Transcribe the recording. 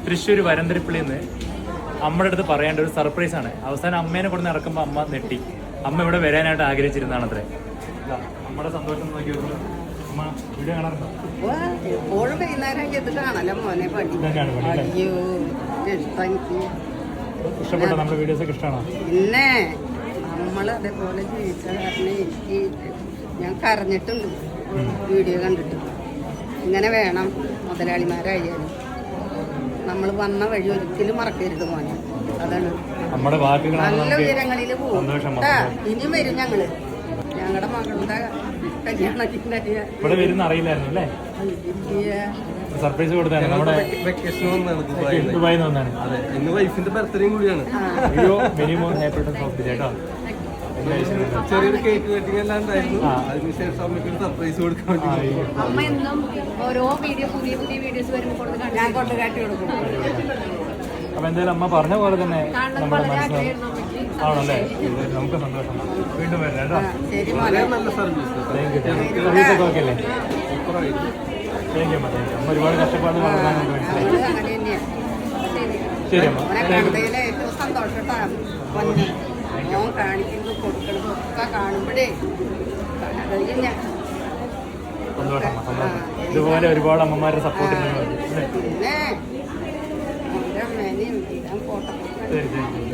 തൃശ്ശൂർ വരന്തരിപ്പള്ളിയിൽ നിന്ന് അമ്മയുടെ അടുത്ത് പറയേണ്ട ഒരു സർപ്രൈസ് ആണ്. അവസാനം അമ്മേനെ കൊണ്ട് ഇറക്കുമ്പോൾ അമ്മ നെട്ടി. അമ്മ ഇവിടെ വരാനായിട്ട് ആഗ്രഹിച്ചിരുന്നാണത്രേ. നമ്മുടെ സന്തോഷം നോക്കി അമ്മ വീഡിയോ കാണാറുണ്ടോ? എപ്പോഴും വൈകുന്നേരം ഇത് കാണല്ലോ മോനെ പണി. അയ്യോ ഇഷ്ടപ്പെട്ടോ? നമ്മുടെ വീഡിയോസ് ഒക്കെ ഇഷ്ടമാണോ? പിന്നെ നമ്മൾ അതേപോലെ ജീവിച്ച കാരണം എനിക്ക് ഞാൻ കരഞ്ഞിട്ടുണ്ട് വീഡിയോ കണ്ടിട്ട്. ഇങ്ങനെ വേണം മുതലാളിമാരായാലും. നമ്മൾ വന്ന വഴി ഒരിക്കലും മറക്കരുത് മോനെ. അതാണ് നമ്മുടെ നല്ല ഉയരങ്ങളിൽ പോകും. ഇനിയും വരും ഞങ്ങള്. ഞങ്ങളുടെ മകളുടെ കല്യാണത്തിന്റെ ഇവിടെ വരുന്ന അറിയില്ലായിരുന്നു അല്ലേ? സർപ്രൈസ് കൊടുത്തായിരുന്നു. നമ്മുടെ ദുബായിൽ നിന്ന് വന്നാണ്. ഇന്ന് വൈഫിന്റെ ബർത്ത്ഡേയും കൂടിയാണ്. അയ്യോ മിനിമം ഹാപ്പി കേട്ടോ. ചെറിയൊരു കേക്ക് കട്ടിങ് എല്ലാം ഉണ്ടായിരുന്നു. അതിനുശേഷം അമ്മയ്ക്ക് സർപ്രൈസ് കൊടുക്കാൻ വേണ്ടി അമ്മ എന്നും ഓരോ വീഡിയോ പുതിയ പുതിയ വീഡിയോസ് വരുമ്പോൾ ഞാൻ കൊണ്ട് കാട്ടി കൊടുക്കും. അപ്പൊ എന്തായാലും അമ്മ പറഞ്ഞ പോലെ തന്നെ നമ്മുടെ മനസ്സിലാവും. ആണല്ലേ? നമുക്ക് സന്തോഷം. വീണ്ടും വരാം കേട്ടോ. ശരി മോനെ. നല്ല സർവീസ്. സർവീസ് ഒക്കെ ഓക്കെ അല്ലേ? താങ്ക് യു അമ്മ. Thank you. അമ്മ ഒരുപാട് കഷ്ടപ്പാട് വളർത്താൻ നമുക്ക് മനസ്സിലായി. അങ്ങനെ തന്നെയാ. ശരി അമ്മ. കണ്ടതിലെ ഏറ്റവും സന്തോഷം മോൻ കാണിക്കുന്നത് കൊടുക്കണതും ഒക്കെ കാണുമ്പോഴേ സന്തോഷം. സന്തോഷം. ഇതുപോലെ ഒരുപാട് അമ്മമാരുടെ സപ്പോർട്ട് പിന്നെ എൻ്റെ അമ്മേനെയും ഫോട്ടോ ശരി ശരി.